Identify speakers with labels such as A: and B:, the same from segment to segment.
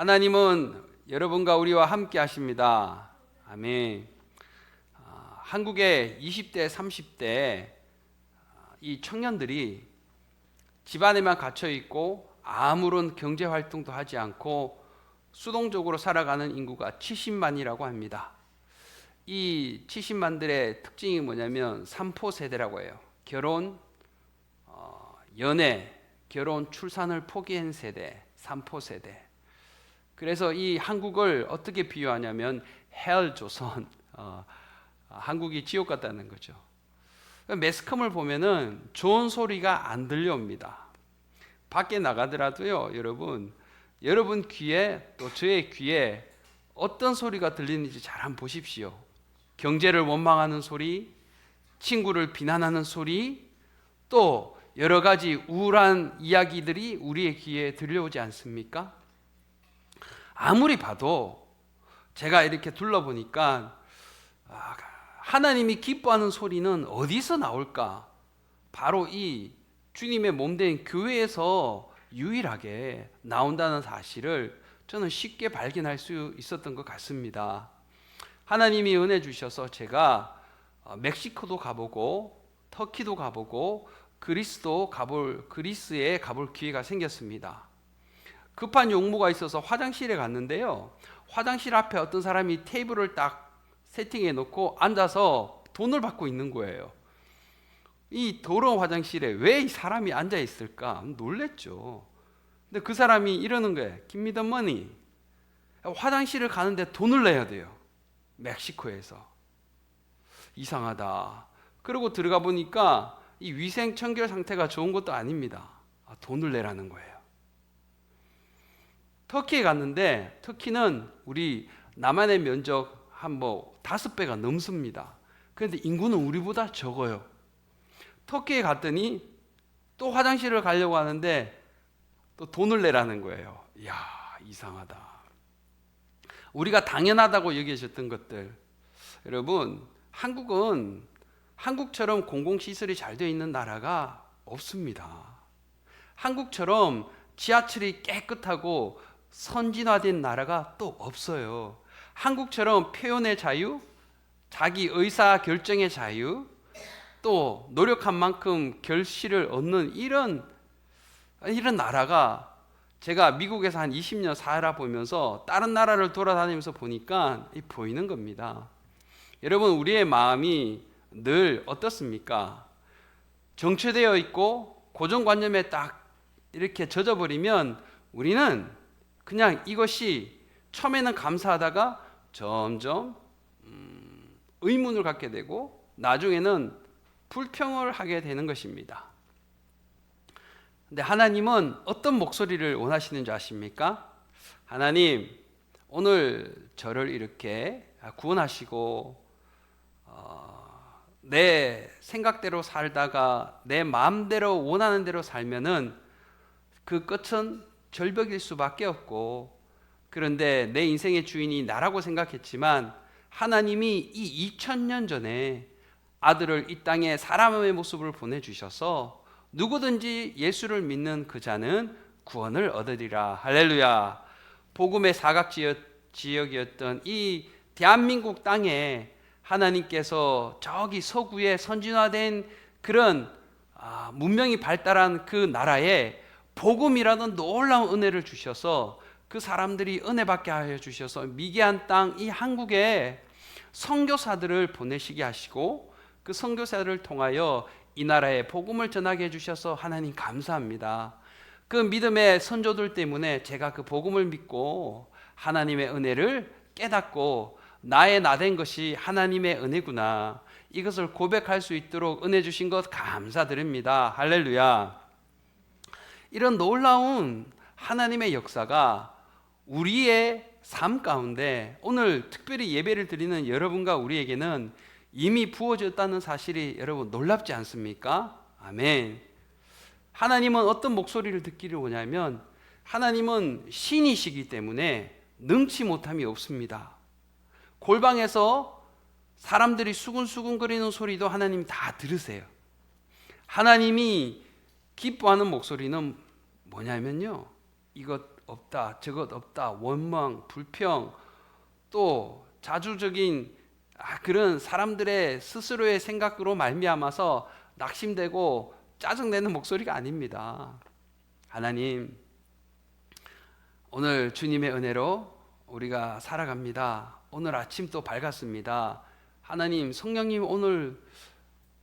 A: 하나님은 여러분과 우리와 함께 하십니다. 아멘. 한국의 20대, 30대 이 청년들이 집안에만 갇혀 있고 아무런 경제 활동도 하지 않고 수동적으로 살아가는 인구가 70만이라고 합니다. 이 70만들의 특징이 뭐냐면 3포 세대라고 해요. 결혼, 연애, 결혼, 출산을 포기한 세대, 3포 세대. 그래서 이 한국을 어떻게 비유하냐면 헬 조선, 한국이 지옥 같다는 거죠. 매스컴을 보면은 좋은 소리가 안 들려옵니다. 밖에 나가더라도요, 여러분 귀에 또 저의 귀에 어떤 소리가 들리는지 잘 한번 보십시오. 경제를 원망하는 소리, 친구를 비난하는 소리, 또 여러 가지 우울한 이야기들이 우리의 귀에 들려오지 않습니까? 아무리 봐도 제가 이렇게 둘러보니까 하나님이 기뻐하는 소리는 어디서 나올까? 바로 이 주님의 몸된 교회에서 유일하게 나온다는 사실을 저는 쉽게 발견할 수 있었던 것 같습니다. 하나님이 은혜 주셔서 제가 멕시코도 가보고 터키도 가보고 그리스에 가볼 기회가 생겼습니다. 급한 용무가 있어서 화장실에 갔는데요, 화장실 앞에 어떤 사람이 테이블을 딱 세팅해 놓고 앉아서 돈을 받고 있는 거예요. 이 더러운 화장실에 왜 이 사람이 앉아 있을까 놀랬죠. 근데 그 사람이 이러는 거예요. Give me the money. 화장실을 가는데 돈을 내야 돼요, 멕시코에서. 이상하다. 그러고 들어가 보니까 이 위생 청결 상태가 좋은 것도 아닙니다. 돈을 내라는 거예요. 터키에 갔는데 터키는 우리 남한의 면적 한 5배가 넘습니다. 그런데 인구는 우리보다 적어요. 터키에 갔더니 또 화장실을 가려고 하는데 또 돈을 내라는 거예요. 이야, 이상하다. 우리가 당연하다고 여기셨던 것들, 여러분, 한국은 한국처럼 공공시설이 잘 되어 있는 나라가 없습니다. 한국처럼 지하철이 깨끗하고 선진화된 나라가 또 없어요. 한국처럼 표현의 자유, 자기 의사 결정의 자유, 또 노력한 만큼 결실을 얻는 이런 나라가, 제가 미국에서 한 20년 살아보면서 다른 나라를 돌아다니면서 보니까 보이는 겁니다. 여러분, 우리의 마음이 늘 어떻습니까? 정체되어 있고 고정관념에 딱 이렇게 젖어버리면 우리는 그냥 이것이 처음에는 감사하다가 점점 의문을 갖게 되고 나중에는 불평을 하게 되는 것입니다. 근데 하나님은 어떤 목소리를 원하시는 줄 아십니까? 하나님, 오늘 저를 이렇게 구원하시고 내 생각대로 살다가 내 마음대로 원하는 대로 살면은 그 끝은 절벽일 수밖에 없고, 그런데 내 인생의 주인이 나라고 생각했지만 하나님이 이 2000년 전에 아들을 이 땅에 사람의 모습을 보내주셔서 누구든지 예수를 믿는 그 자는 구원을 얻으리라. 할렐루야. 복음의 사각지역이었던 이 대한민국 땅에 하나님께서 저기 서구에 선진화된 그런 문명이 발달한 그 나라에 복음이라는 놀라운 은혜를 주셔서 그 사람들이 은혜 받게 하여 주셔서 미개한 땅 이 한국에 선교사들을 보내시게 하시고 그 선교사들을 통하여 이 나라에 복음을 전하게 해주셔서 하나님 감사합니다. 그 믿음의 선조들 때문에 제가 그 복음을 믿고 하나님의 은혜를 깨닫고 나의 나된 것이 하나님의 은혜구나, 이것을 고백할 수 있도록 은혜 주신 것 감사드립니다. 할렐루야. 이런 놀라운 하나님의 역사가 우리의 삶 가운데 오늘 특별히 예배를 드리는 여러분과 우리에게는 이미 부어졌다는 사실이 여러분 놀랍지 않습니까? 아멘. 하나님은 어떤 목소리를 듣기를 원하냐면 하나님은 신이시기 때문에 능치 못함이 없습니다. 골방에서 사람들이 수근수근거리는 소리도 하나님 다 들으세요. 하나님이 기뻐하는 목소리는 뭐냐면요, 이것 없다, 저것 없다, 원망, 불평, 또 자주적인 그런 사람들의 스스로의 생각으로 말미암아서 낙심되고 짜증내는 목소리가 아닙니다. 하나님, 오늘 주님의 은혜로 우리가 살아갑니다. 오늘 아침 또 밝았습니다. 하나님, 성령님 오늘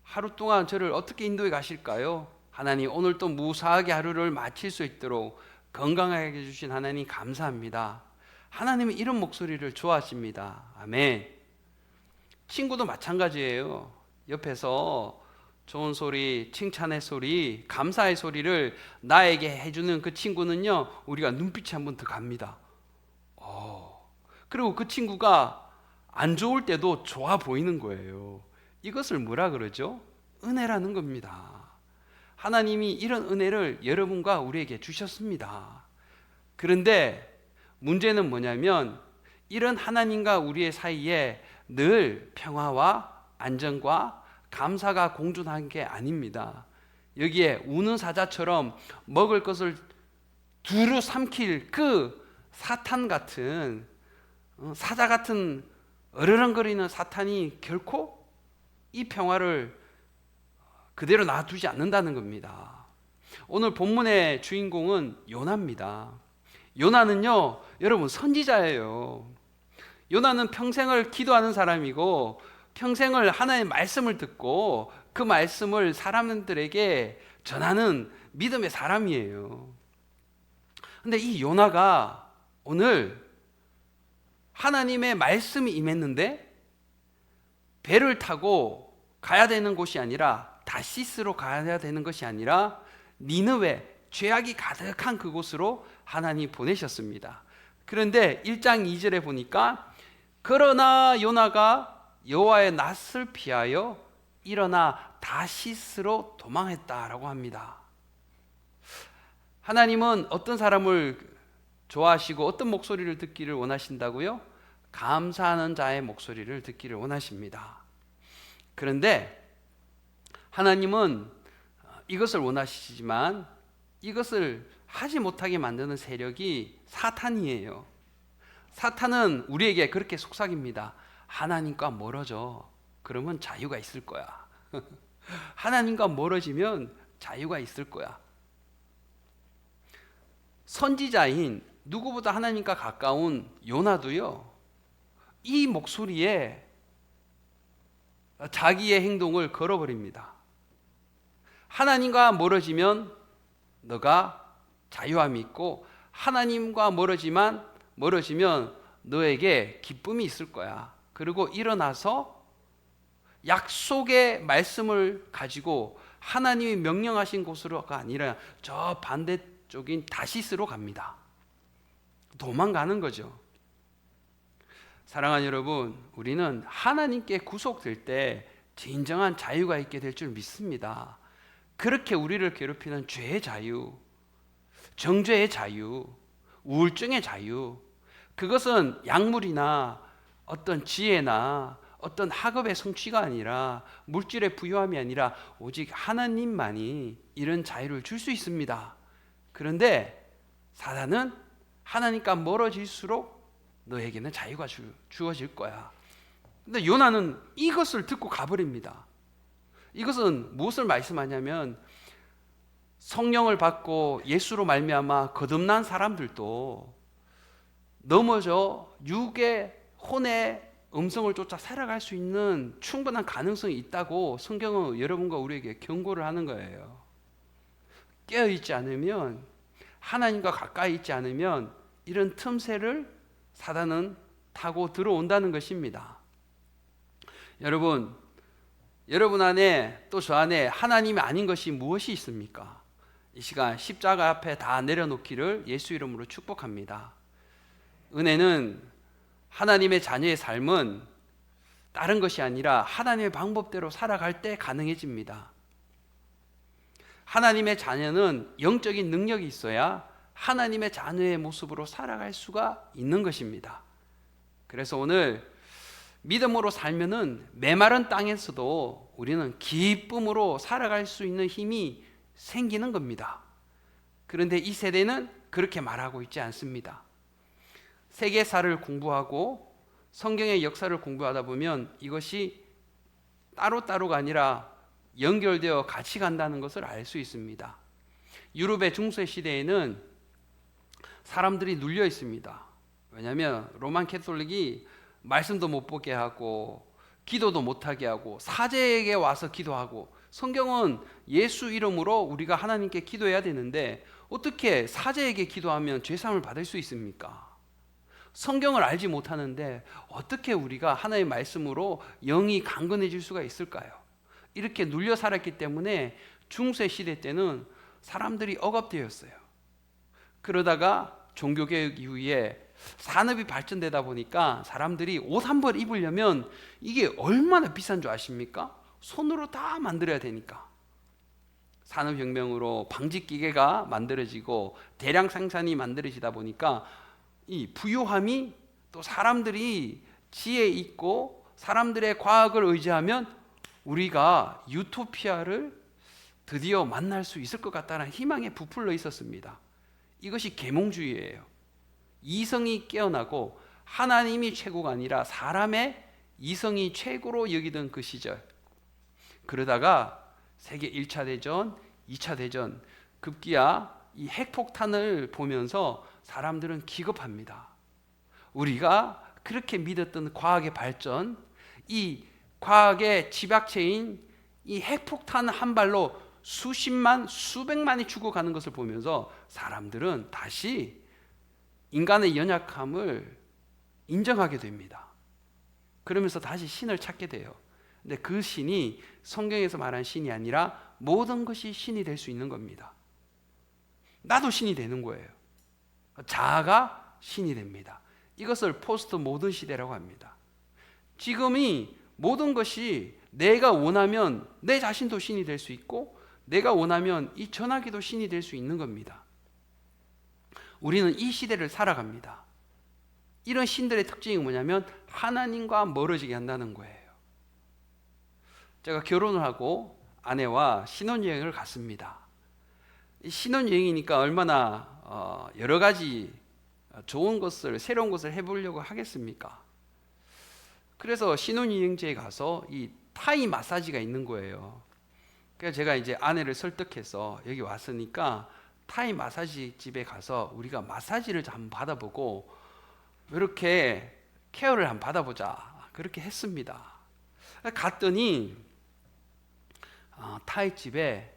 A: 하루 동안 저를 어떻게 인도해 가실까요? 하나님, 오늘 또 무사하게 하루를 마칠 수 있도록 건강하게 해주신 하나님 감사합니다. 하나님은 이런 목소리를 좋아하십니다. 아멘. 친구도 마찬가지예요. 옆에서 좋은 소리, 칭찬의 소리, 감사의 소리를 나에게 해주는 그 친구는요, 우리가 눈빛이 한 번 더 갑니다. 그리고 그 친구가 안 좋을 때도 좋아 보이는 거예요. 이것을 뭐라 그러죠? 은혜라는 겁니다. 하나님이 이런 은혜를 여러분과 우리에게 주셨습니다. 그런데 문제는 뭐냐면 이런 하나님과 우리의 사이에 늘 평화와 안정과 감사가 공존한 게 아닙니다. 여기에 우는 사자처럼 먹을 것을 두루 삼킬 그 사탄 같은 사자 같은 어르렁거리는 사탄이 결코 이 평화를 그대로 놔두지 않는다는 겁니다. 오늘 본문의 주인공은 요나입니다. 요나는요, 여러분 선지자예요. 요나는 평생을 기도하는 사람이고 평생을 하나님의 말씀을 듣고 그 말씀을 사람들에게 전하는 믿음의 사람이에요. 근데 이 요나가 오늘 하나님의 말씀이 임했는데 배를 타고 가야 되는 곳이 아니라 다시스로 가야 되는 것이 아니라 니느웨, 죄악이 가득한 그곳으로 하나님이 보내셨습니다. 그런데 1장 2절에 보니까 그러나 요나가 여호와의 낯을 피하여 일어나 다시스로 도망했다라고 합니다. 하나님은 어떤 사람을 좋아하시고 어떤 목소리를 듣기를 원하신다고요? 감사하는 자의 목소리를 듣기를 원하십니다. 그런데 하나님은 이것을 원하시지만 이것을 하지 못하게 만드는 세력이 사탄이에요. 사탄은 우리에게 그렇게 속삭입니다. 하나님과 멀어져. 그러면 자유가 있을 거야. 하나님과 멀어지면 자유가 있을 거야. 선지자인 누구보다 하나님과 가까운 요나도요, 이 목소리에 자기의 행동을 걸어버립니다. 하나님과 멀어지면 너가 자유함이 있고 하나님과 멀어지면 너에게 기쁨이 있을 거야. 그리고 일어나서 약속의 말씀을 가지고 하나님이 명령하신 곳으로가 아니라 저 반대쪽인 다시스로 갑니다. 도망가는 거죠. 사랑하는 여러분, 우리는 하나님께 구속될 때 진정한 자유가 있게 될 줄 믿습니다. 그렇게 우리를 괴롭히는 죄의 자유, 정죄의 자유, 우울증의 자유, 그것은 약물이나 어떤 지혜나 어떤 학업의 성취가 아니라 물질의 부유함이 아니라 오직 하나님만이 이런 자유를 줄 수 있습니다. 그런데 사단은 하나님과 멀어질수록 너에게는 자유가 주어질 거야. 근데 요나는 이것을 듣고 가버립니다. 이것은 무엇을 말씀하냐면 성령을 받고 예수로 말미암아 거듭난 사람들도 넘어져 육의 혼의 음성을 쫓아 살아갈 수 있는 충분한 가능성이 있다고 성경은 여러분과 우리에게 경고를 하는 거예요. 깨어있지 않으면, 하나님과 가까이 있지 않으면 이런 틈새를 사단은 타고 들어온다는 것입니다. 여러분 안에 또 저 안에 하나님이 아닌 것이 무엇이 있습니까? 이 시간 십자가 앞에 다 내려놓기를 예수 이름으로 축복합니다. 은혜는 하나님의 자녀의 삶은 다른 것이 아니라 하나님의 방법대로 살아갈 때 가능해집니다. 하나님의 자녀는 영적인 능력이 있어야 하나님의 자녀의 모습으로 살아갈 수가 있는 것입니다. 그래서 오늘 믿음으로 살면은 메마른 땅에서도 우리는 기쁨으로 살아갈 수 있는 힘이 생기는 겁니다. 그런데 이 세대는 그렇게 말하고 있지 않습니다. 세계사를 공부하고 성경의 역사를 공부하다 보면 이것이 따로따로가 아니라 연결되어 같이 간다는 것을 알 수 있습니다. 유럽의 중세 시대에는 사람들이 눌려 있습니다. 왜냐하면 로만 캐톨릭이 말씀도 못 보게 하고 기도도 못하게 하고 사제에게 와서 기도하고, 성경은 예수 이름으로 우리가 하나님께 기도해야 되는데 어떻게 사제에게 기도하면 죄사함을 받을 수 있습니까? 성경을 알지 못하는데 어떻게 우리가 하나님의 말씀으로 영이 강건해질 수가 있을까요? 이렇게 눌려 살았기 때문에 중세 시대 때는 사람들이 억압되었어요. 그러다가 종교개혁 이후에 산업이 발전되다 보니까 사람들이 옷 한 벌 입으려면 이게 얼마나 비싼 줄 아십니까? 손으로 다 만들어야 되니까. 산업혁명으로 방직기계가 만들어지고 대량 생산이 만들어지다 보니까 이 부유함이, 또 사람들이 지혜 있고 사람들의 과학을 의지하면 우리가 유토피아를 드디어 만날 수 있을 것 같다는 희망에 부풀려 있었습니다. 이것이 계몽주의예요. 이성이 깨어나고 하나님이 최고가 아니라 사람의 이성이 최고로 여기던 그 시절. 그러다가 세계 1차 대전, 2차 대전, 급기야 이 핵폭탄을 보면서 사람들은 기겁합니다. 우리가 그렇게 믿었던 과학의 발전, 이 과학의 집약체인 이 핵폭탄 한 발로 수십만, 수백만이 죽어가는 것을 보면서 사람들은 다시 인간의 연약함을 인정하게 됩니다. 그러면서 다시 신을 찾게 돼요. 근데 그 신이 성경에서 말한 신이 아니라 모든 것이 신이 될 수 있는 겁니다. 나도 신이 되는 거예요. 자아가 신이 됩니다. 이것을 포스트 모던 시대라고 합니다. 지금이 모든 것이 내가 원하면 내 자신도 신이 될 수 있고, 내가 원하면 이 전화기도 신이 될 수 있는 겁니다. 우리는 이 시대를 살아갑니다. 이런 신들의 특징이 뭐냐면 하나님과 멀어지게 한다는 거예요. 제가 결혼을 하고 아내와 신혼여행을 갔습니다. 신혼여행이니까 얼마나 여러 가지 좋은 것을, 새로운 것을 해보려고 하겠습니까? 그래서 신혼여행지에 가서 이 타이 마사지가 있는 거예요. 그래서 제가 이제 아내를 설득해서 여기 왔으니까 타이 마사지 집에 가서 우리가 마사지를 한번 받아보고 이렇게 케어를 한번 받아보자, 그렇게 했습니다. 갔더니 타이 집에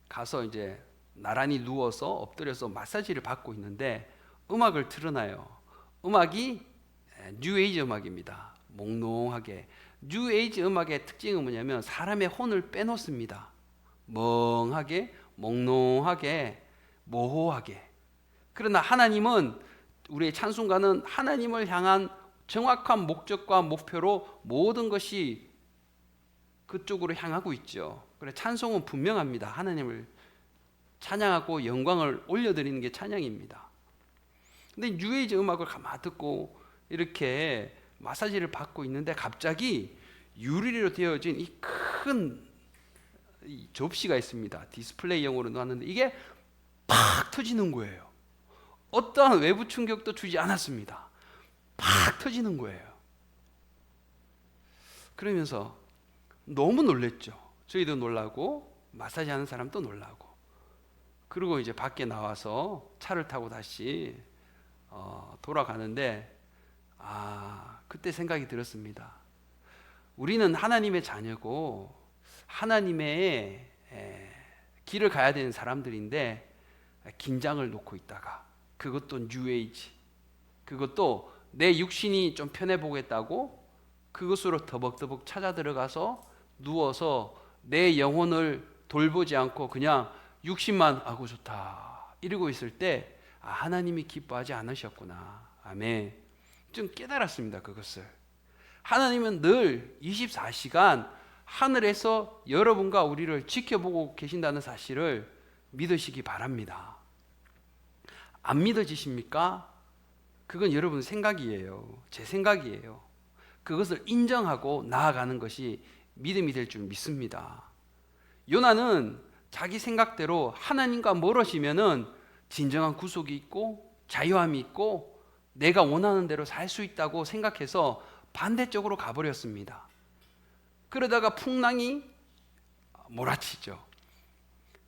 A: 가서 이제 나란히 누워서 엎드려서 마사지를 받고 있는데 음악을 틀어놔요. 음악이 뉴에이지 음악입니다. 몽롱하게. 뉴에이지 음악의 특징은 뭐냐면 사람의 혼을 빼놓습니다. 멍하게, 몽롱하게, 모호하게. 그러나 하나님은, 우리의 찬송가는 하나님을 향한 정확한 목적과 목표로 모든 것이 그쪽으로 향하고 있죠. 그래, 찬송은 분명합니다. 하나님을 찬양하고 영광을 올려드리는 게 찬양입니다. 근데 뉴에이지 음악을 가만 듣고 이렇게 마사지를 받고 있는데 갑자기 유리로 되어진 이 큰 접시가 있습니다. 디스플레이용으로 놨는데 이게 팍 터지는 거예요. 어떠한 외부 충격도 주지 않았습니다. 팍 터지는 거예요. 그러면서 너무 놀랬죠. 저희도 놀라고 마사지 하는 사람도 놀라고. 그리고 이제 밖에 나와서 차를 타고 다시 돌아가는데 그때 생각이 들었습니다. 우리는 하나님의 자녀고 하나님의 길을 가야 되는 사람들인데 긴장을 놓고 있다가, 그것도 뉴에이지, 그것도 내 육신이 좀 편해 보겠다고 그것으로 더벅더벅 찾아 들어가서 누워서 내 영혼을 돌보지 않고 그냥 육신만 아고 좋다 이러고 있을 때 하나님이 기뻐하지 않으셨구나. 아멘. 좀 깨달았습니다. 그것을. 하나님은 늘 24시간 하늘에서 여러분과 우리를 지켜보고 계신다는 사실을 믿으시기 바랍니다. 안 믿어지십니까? 그건 여러분 생각이에요. 제 생각이에요. 그것을 인정하고 나아가는 것이 믿음이 될 줄 믿습니다. 요나는 자기 생각대로 하나님과 멀어지면은 진정한 구속이 있고 자유함이 있고 내가 원하는 대로 살 수 있다고 생각해서 반대쪽으로 가버렸습니다. 그러다가 풍랑이 몰아치죠.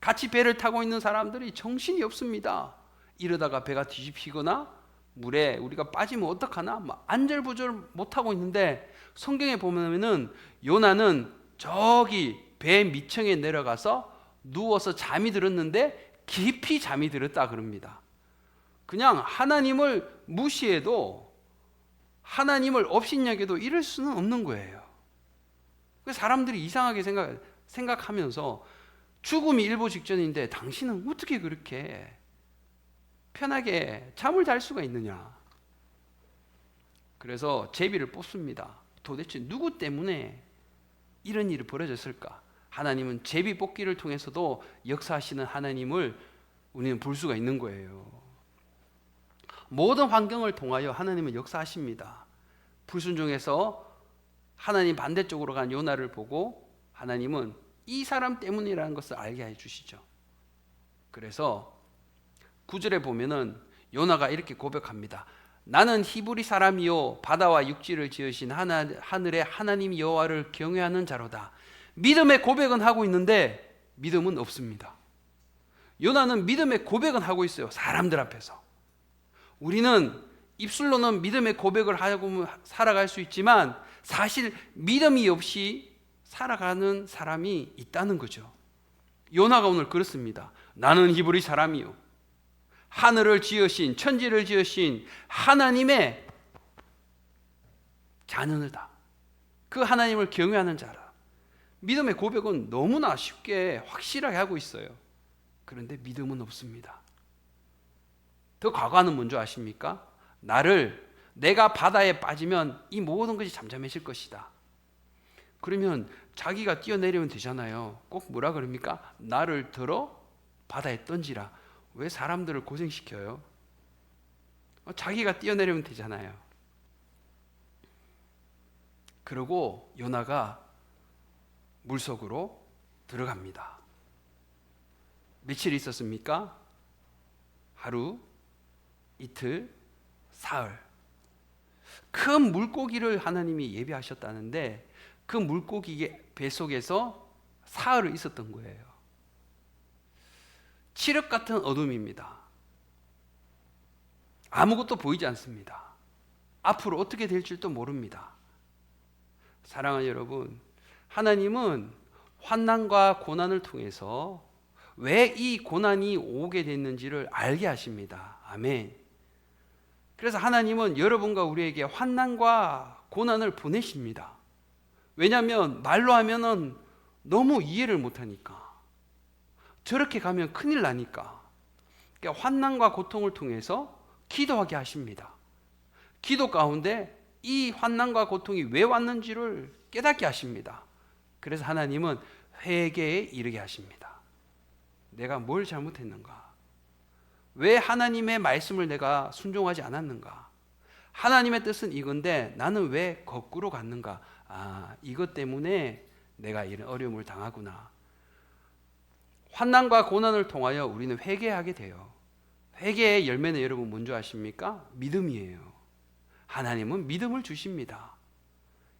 A: 같이 배를 타고 있는 사람들이 정신이 없습니다. 이러다가 배가 뒤집히거나 물에 우리가 빠지면 어떡하나 안절부절 못하고 있는데, 성경에 보면은 요나는 저기 배 밑층에 내려가서 누워서 잠이 들었는데 깊이 잠이 들었다 그럽니다. 그냥 하나님을 무시해도, 하나님을 업신여겨도 이럴 수는 없는 거예요. 사람들이 이상하게 생각하면서 죽음이 일보 직전인데 당신은 어떻게 그렇게 편하게 잠을 잘 수가 있느냐. 그래서 제비를 뽑습니다. 도대체 누구 때문에 이런 일이 벌어졌을까? 하나님은 제비 뽑기를 통해서도 역사하시는 하나님을 우리는 볼 수가 있는 거예요. 모든 환경을 통하여 하나님은 역사하십니다. 불순종해서 하나님 반대쪽으로 간 요나를 보고 하나님은 이 사람 때문이라는 것을 알게 해주시죠. 그래서 9절에 보면은 요나가 이렇게 고백합니다. 나는 히브리 사람이요 바다와 육지를 지으신 하늘의 하나님 여호와를 경외하는 자로다. 믿음의 고백은 하고 있는데 믿음은 없습니다. 요나는 믿음의 고백은 하고 있어요. 사람들 앞에서. 우리는 입술로는 믿음의 고백을 하고 살아갈 수 있지만 사실 믿음이 없이 살아가는 사람이 있다는 거죠. 요나가 오늘 그렇습니다. 나는 히브리 사람이요 하늘을 지으신, 천지를 지으신 하나님의 자녀다. 그 하나님을 경외하는 자라. 믿음의 고백은 너무나 쉽게 확실하게 하고 있어요. 그런데 믿음은 없습니다. 더 과거는 뭔지 아십니까? 내가 바다에 빠지면 이 모든 것이 잠잠해질 것이다. 그러면 자기가 뛰어내리면 되잖아요. 꼭 뭐라 그럽니까? 나를 들어 바다에 던지라. 왜 사람들을 고생시켜요? 자기가 뛰어내리면 되잖아요. 그러고 요나가 물속으로 들어갑니다. 며칠 있었습니까? 하루, 이틀, 사흘. 큰 물고기를 하나님이 예비하셨다는데 그 물고기 배 속에서 사흘을 있었던 거예요. 칠흑 같은 어둠입니다. 아무것도 보이지 않습니다. 앞으로 어떻게 될지도 모릅니다. 사랑하는 여러분, 하나님은 환난과 고난을 통해서 왜 이 고난이 오게 됐는지를 알게 하십니다. 아멘. 그래서 하나님은 여러분과 우리에게 환난과 고난을 보내십니다. 왜냐하면 말로 하면은 너무 이해를 못하니까. 저렇게 가면 큰일 나니까. 그러니까 환난과 고통을 통해서 기도하게 하십니다. 기도 가운데 이 환난과 고통이 왜 왔는지를 깨닫게 하십니다. 그래서 하나님은 회개에 이르게 하십니다. 내가 뭘 잘못했는가? 왜 하나님의 말씀을 내가 순종하지 않았는가? 하나님의 뜻은 이건데 나는 왜 거꾸로 갔는가? 이것 때문에 내가 이런 어려움을 당하구나. 환난과 고난을 통하여 우리는 회개하게 돼요. 회개의 열매는 여러분 뭔지 아십니까? 믿음이에요. 하나님은 믿음을 주십니다.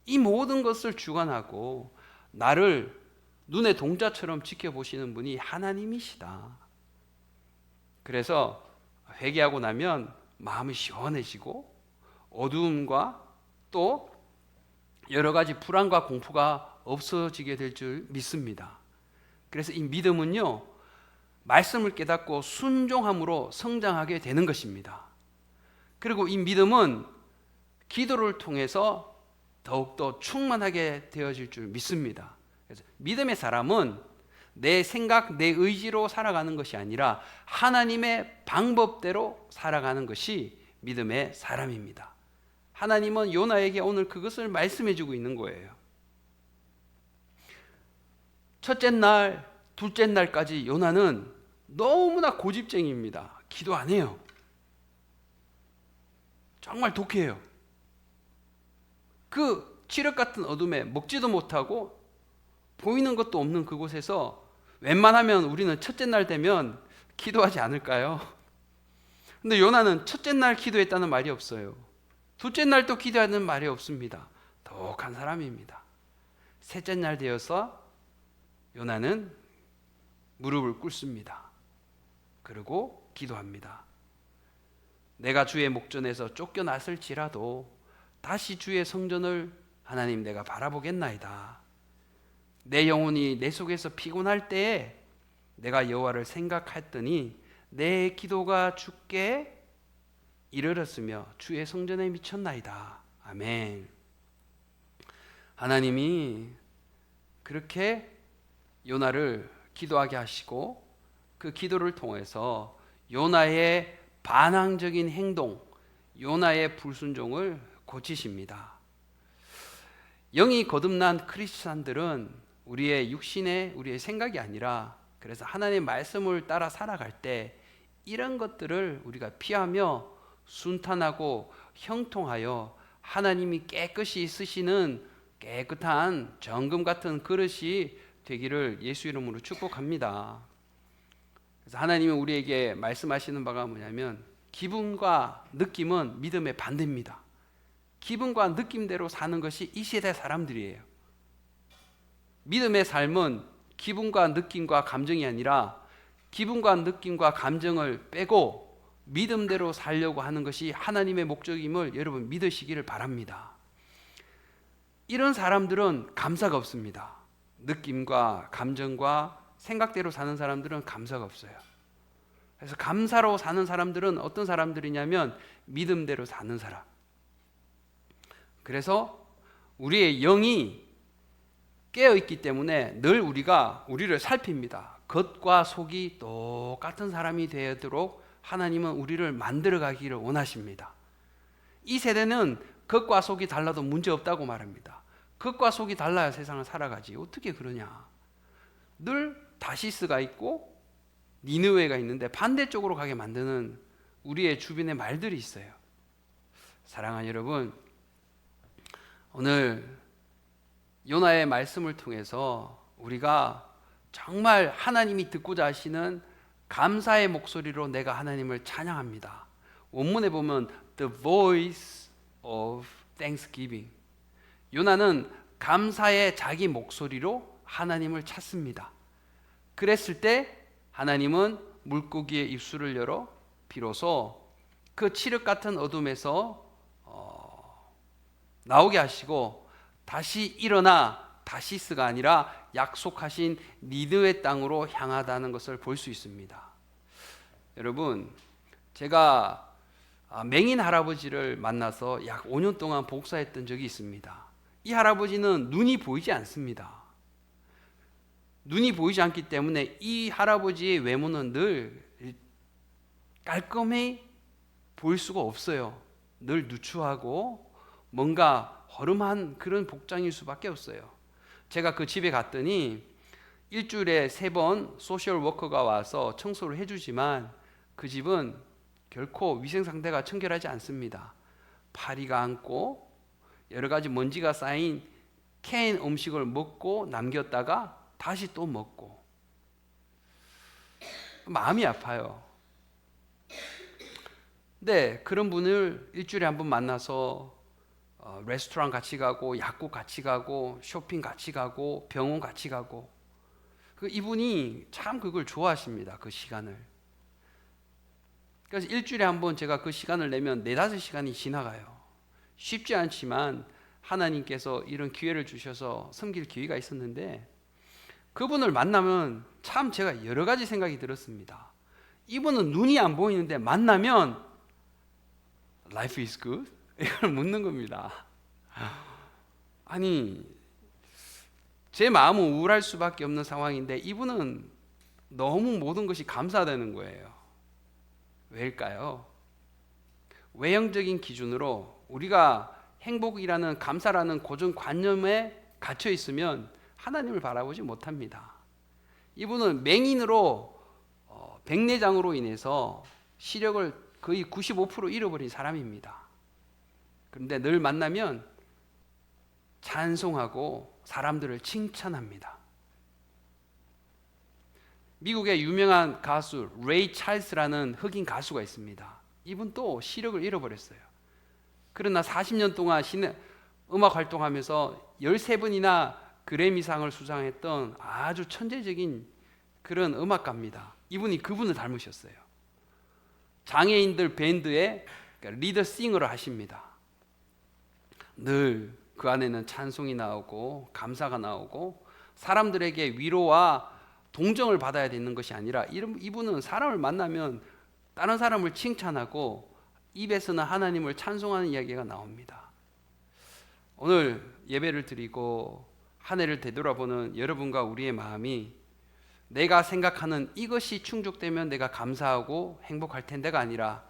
A: 이 모든 것을 주관하고 나를 눈의 동자처럼 지켜보시는 분이 하나님이시다. 그래서 회개하고 나면 마음이 시원해지고 어두움과 또 여러 가지 불안과 공포가 없어지게 될 줄 믿습니다. 그래서 이 믿음은요, 말씀을 깨닫고 순종함으로 성장하게 되는 것입니다. 그리고 이 믿음은 기도를 통해서 더욱더 충만하게 되어질 줄 믿습니다. 그래서 믿음의 사람은 내 생각, 내 의지로 살아가는 것이 아니라 하나님의 방법대로 살아가는 것이 믿음의 사람입니다. 하나님은 요나에게 오늘 그것을 말씀해 주고 있는 거예요. 첫째 날, 둘째 날까지 요나는 너무나 고집쟁이입니다. 기도 안 해요. 정말 독해요. 그 칠흑 같은 어둠에 먹지도 못하고 보이는 것도 없는 그곳에서 웬만하면 우리는 첫째 날 되면 기도하지 않을까요? 근데 요나는 첫째 날 기도했다는 말이 없어요. 둘째 날 또 기도하는 말이 없습니다. 독한 사람입니다. 셋째 날 되어서 요나는 무릎을 꿇습니다. 그리고 기도합니다. 내가 주의 목전에서 쫓겨났을지라도 다시 주의 성전을 하나님 내가 바라보겠나이다. 내 영혼이 내 속에서 피곤할 때에 내가 여호와를 생각했더니 내 기도가 주께 이르렀으며 주의 성전에 미쳤나이다. 아멘. 하나님이 그렇게 요나를 기도하게 하시고 그 기도를 통해서 요나의 반항적인 행동, 요나의 불순종을 고치십니다. 영이 거듭난 크리스찬들은 우리의 육신의 우리의 생각이 아니라 그래서 하나님의 말씀을 따라 살아갈 때 이런 것들을 우리가 피하며 순탄하고 형통하여 하나님이 깨끗이 쓰시는 깨끗한 정금 같은 그릇이 되기를 예수 이름으로 축복합니다. 그래서 하나님은 우리에게 말씀하시는 바가 뭐냐면 기분과 느낌은 믿음의 반대입니다. 기분과 느낌대로 사는 것이 이 세대 사람들이에요. 믿음의 삶은 기분과 느낌과 감정이 아니라 기분과 느낌과 감정을 빼고 믿음대로 살려고 하는 것이 하나님의 목적임을 여러분 믿으시기를 바랍니다. 이런 사람들은 감사가 없습니다. 느낌과 감정과 생각대로 사는 사람들은 감사가 없어요. 그래서 감사로 사는 사람들은 어떤 사람들이냐면 믿음대로 사는 사람. 그래서 우리의 영이 깨어있기 때문에 늘 우리가 우리를 살핍니다. 겉과 속이 똑같은 사람이 되도록 하나님은 우리를 만들어가기를 원하십니다. 이 세대는 겉과 속이 달라도 문제없다고 말합니다. 겉과 속이 달라야 세상을 살아가지 어떻게 그러냐. 늘 다시스가 있고 니느웨가 있는데 반대쪽으로 가게 만드는 우리의 주변의 말들이 있어요. 사랑하는 여러분, 오늘 요나의 말씀을 통해서 우리가 정말 하나님이 듣고자 하시는 감사의 목소리로 내가 하나님을 찬양합니다. 원문에 보면 The voice of thanksgiving. 요나는 감사의 자기 목소리로 하나님을 찾습니다. 그랬을 때 하나님은 물고기의 입술을 열어 비로소 그 칠흑 같은 어둠에서 나오게 하시고 다시 일어나 다시스가 아니라 약속하신 니느웨 땅으로 향하다는 것을 볼 수 있습니다. 여러분, 제가 맹인 할아버지를 만나서 약 5년 동안 복사했던 적이 있습니다. 이 할아버지는 눈이 보이지 않습니다. 눈이 보이지 않기 때문에 이 할아버지의 외모는 늘 깔끔히 보일 수가 없어요. 늘 누추하고 뭔가 허름한 그런 복장일 수밖에 없어요. 제가 그 집에 갔더니 일주일에 3번 소셜 워커가 와서 청소를 해주지만 그 집은 결코 위생 상태가 청결하지 않습니다. 파리가 앉고 여러 가지 먼지가 쌓인 캔 음식을 먹고 남겼다가 다시 또 먹고 마음이 아파요. 근데 그런 분을 일주일에 한 번 만나서 레스토랑 같이 가고 약국 같이 가고 쇼핑 같이 가고 병원 같이 가고 이분이 참 그걸 좋아하십니다. 그 시간을. 그래서 일주일에 한 번 제가 그 시간을 내면 4-5시간이 지나가요. 쉽지 않지만 하나님께서 이런 기회를 주셔서 섬길 기회가 있었는데 그분을 만나면 참 제가 여러 가지 생각이 들었습니다. 이분은 눈이 안 보이는데 만나면 Life is good? 이걸 묻는 겁니다. 아니, 제 마음은 우울할 수밖에 없는 상황인데 이분은 너무 모든 것이 감사되는 거예요. 왜일까요? 외형적인 기준으로 우리가 행복이라는 감사라는 고정관념에 갇혀 있으면 하나님을 바라보지 못합니다. 이분은 맹인으로 백내장으로 인해서 시력을 거의 95% 잃어버린 사람입니다. 그런데 늘 만나면 찬송하고 사람들을 칭찬합니다. 미국의 유명한 가수 레이 찰스라는 흑인 가수가 있습니다. 이분 또 시력을 잃어버렸어요. 그러나 40년 동안 음악 활동하면서 13번이나 그래미상을 수상했던 아주 천재적인 그런 음악가입니다. 이분이 그분을 닮으셨어요. 장애인들 밴드의 리더 싱어를 하십니다. 늘 그 안에는 찬송이 나오고 감사가 나오고 사람들에게 위로와 동정을 받아야 되는 것이 아니라 이분은 사람을 만나면 다른 사람을 칭찬하고 입에서는 하나님을 찬송하는 이야기가 나옵니다. 오늘 예배를 드리고 한 해를 되돌아보는 여러분과 우리의 마음이 내가 생각하는 이것이 충족되면 내가 감사하고 행복할 텐데가 아니라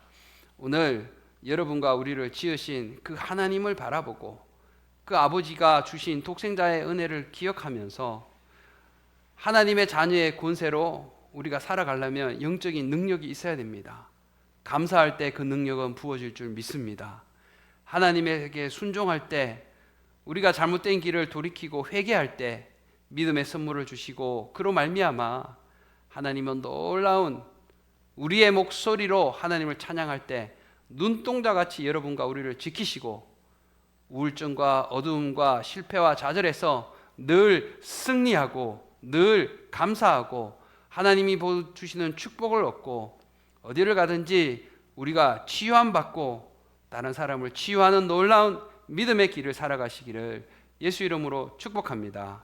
A: 오늘 여러분과 우리를 지으신 그 하나님을 바라보고 그 아버지가 주신 독생자의 은혜를 기억하면서 하나님의 자녀의 권세로 우리가 살아가려면 영적인 능력이 있어야 됩니다. 감사할 때 그 능력은 부어질 줄 믿습니다. 하나님에게 순종할 때 우리가 잘못된 길을 돌이키고 회개할 때 믿음의 선물을 주시고 그로 말미암아 하나님은 놀라운 우리의 목소리로 하나님을 찬양할 때 눈동자같이 여러분과 우리를 지키시고 우울증과 어두움과 실패와 좌절에서 늘 승리하고 늘 감사하고 하나님이 주시는 축복을 얻고 어디를 가든지 우리가 치유함 받고 다른 사람을 치유하는 놀라운 믿음의 길을 살아가시기를 예수 이름으로 축복합니다.